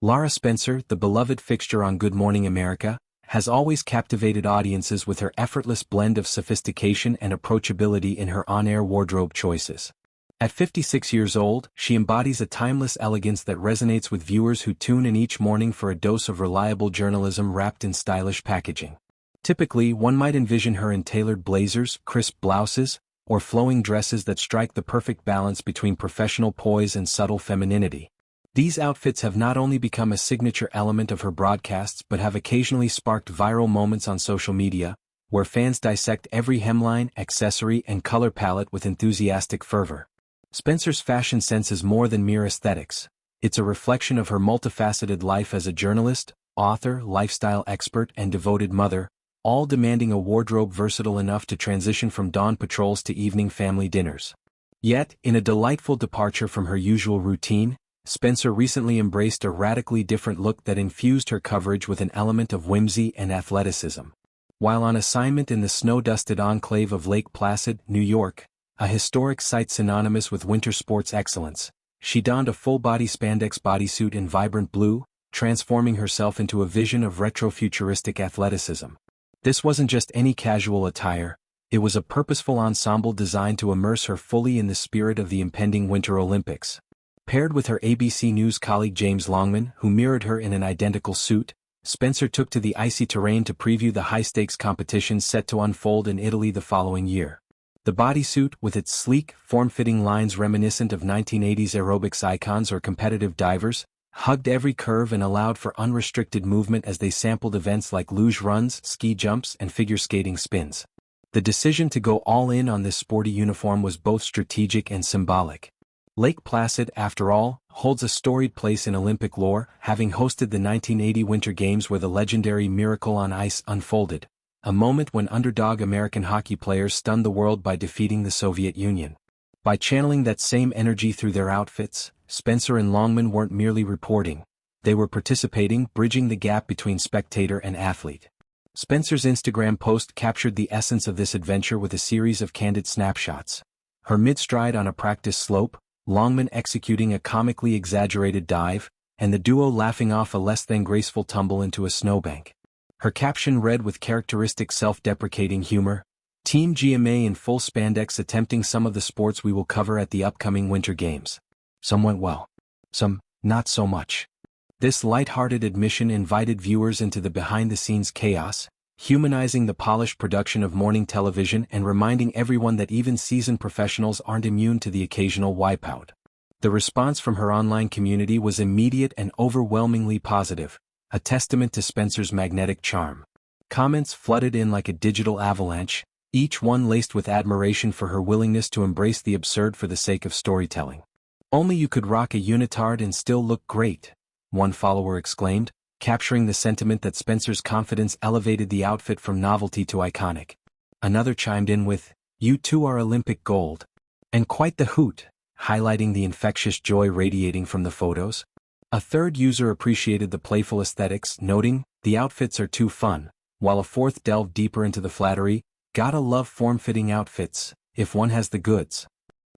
Lara Spencer, the beloved fixture on Good Morning America, has always captivated audiences with her effortless blend of sophistication and approachability in her on-air wardrobe choices. At 56 years old, she embodies a timeless elegance that resonates with viewers who tune in each morning for a dose of reliable journalism wrapped in stylish packaging. Typically, one might envision her in tailored blazers, crisp blouses, or flowing dresses that strike the perfect balance between professional poise and subtle femininity. These outfits have not only become a signature element of her broadcasts but have occasionally sparked viral moments on social media, where fans dissect every hemline, accessory, and color palette with enthusiastic fervor. Spencer's fashion sense is more than mere aesthetics. It's a reflection of her multifaceted life as a journalist, author, lifestyle expert, and devoted mother, all demanding a wardrobe versatile enough to transition from dawn patrols to evening family dinners. Yet, in a delightful departure from her usual routine, Spencer recently embraced a radically different look that infused her coverage with an element of whimsy and athleticism. While on assignment in the snow-dusted enclave of Lake Placid, New York, a historic site synonymous with winter sports excellence, she donned a full-body spandex bodysuit in vibrant blue, transforming herself into a vision of retro-futuristic athleticism. This wasn't just any casual attire, it was a purposeful ensemble designed to immerse her fully in the spirit of the impending Winter Olympics. Paired with her ABC News colleague James Longman, who mirrored her in an identical suit, Spencer took to the icy terrain to preview the high-stakes competitions set to unfold in Italy the following year. The bodysuit, with its sleek, form-fitting lines reminiscent of 1980s aerobics icons or competitive divers, hugged every curve and allowed for unrestricted movement as they sampled events like luge runs, ski jumps, and figure skating spins. The decision to go all in on this sporty uniform was both strategic and symbolic. Lake Placid, after all, holds a storied place in Olympic lore, having hosted the 1980 Winter Games where the legendary Miracle on Ice unfolded, a moment when underdog American hockey players stunned the world by defeating the Soviet Union. By channeling that same energy through their outfits, Spencer and Longman weren't merely reporting, they were participating, bridging the gap between spectator and athlete. Spencer's Instagram post captured the essence of this adventure with a series of candid snapshots. Her mid-stride on a practice slope, Longman executing a comically exaggerated dive, and the duo laughing off a less-than-graceful tumble into a snowbank. Her caption read with characteristic self-deprecating humor, "Team GMA in full spandex attempting some of the sports we will cover at the upcoming Winter Games. Some went well. Some, not so much." This light-hearted admission invited viewers into the behind-the-scenes chaos, humanizing the polished production of morning television and reminding everyone that even seasoned professionals aren't immune to the occasional wipeout. The response from her online community was immediate and overwhelmingly positive, a testament to Spencer's magnetic charm. Comments flooded in like a digital avalanche, each one laced with admiration for her willingness to embrace the absurd for the sake of storytelling. "Only you could rock a unitard and still look great," one follower exclaimed, capturing the sentiment that Spencer's confidence elevated the outfit from novelty to iconic. Another chimed in with, "You too are Olympic gold." And quite the hoot, highlighting the infectious joy radiating from the photos. A third user appreciated the playful aesthetics, noting, "The outfits are too fun," while a fourth delved deeper into the flattery, "Gotta love form-fitting outfits, if one has the goods."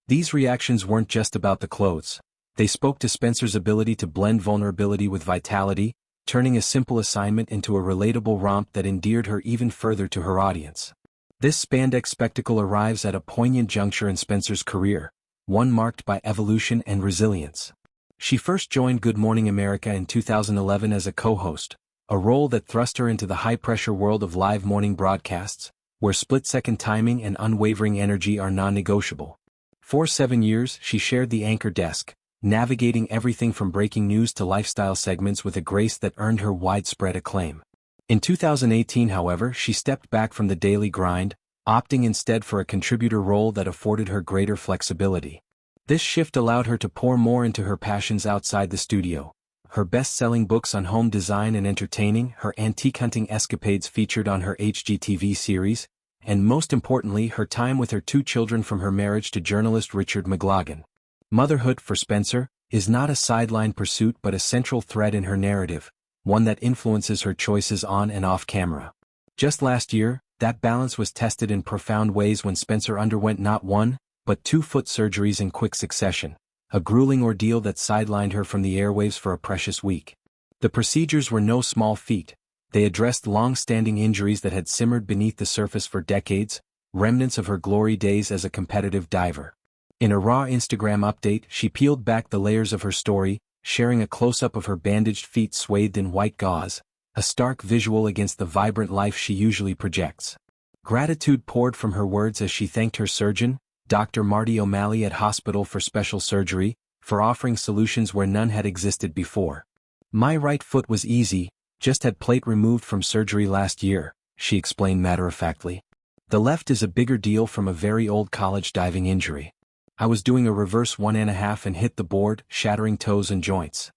These reactions weren't just about the clothes. They spoke to Spencer's ability to blend vulnerability with vitality, turning a simple assignment into a relatable romp that endeared her even further to her audience. This spandex spectacle arrives at a poignant juncture in Spencer's career, one marked by evolution and resilience. She first joined Good Morning America in 2011 as a co-host, a role that thrust her into the high-pressure world of live morning broadcasts, where split-second timing and unwavering energy are non-negotiable. For 7 years, she shared the anchor desk, navigating everything from breaking news to lifestyle segments with a grace that earned her widespread acclaim. In 2018, however, she stepped back from the daily grind, opting instead for a contributor role that afforded her greater flexibility. This shift allowed her to pour more into her passions outside the studio. Her best-selling books on home design and entertaining, her antique hunting escapades featured on her HGTV series, and most importantly, her time with her 2 children from her marriage to journalist Richard McLaughlin. Motherhood, for Spencer, is not a sideline pursuit but a central thread in her narrative, one that influences her choices on and off camera. Just last year, that balance was tested in profound ways when Spencer underwent not 1, but 2 foot surgeries in quick succession, a grueling ordeal that sidelined her from the airwaves for a precious week. The procedures were no small feat. They addressed long-standing injuries that had simmered beneath the surface for decades, remnants of her glory days as a competitive diver. In a raw Instagram update, she peeled back the layers of her story, sharing a close-up of her bandaged feet swathed in white gauze, a stark visual against the vibrant life she usually projects. Gratitude poured from her words as she thanked her surgeon, Dr. Marty O'Malley at Hospital for Special Surgery, for offering solutions where none had existed before. "My right foot was easy, just had plate removed from surgery last year," she explained matter-of-factly. "The left is a bigger deal from a very old college diving injury. I was doing a reverse 1.5 and hit the board, shattering toes and joints.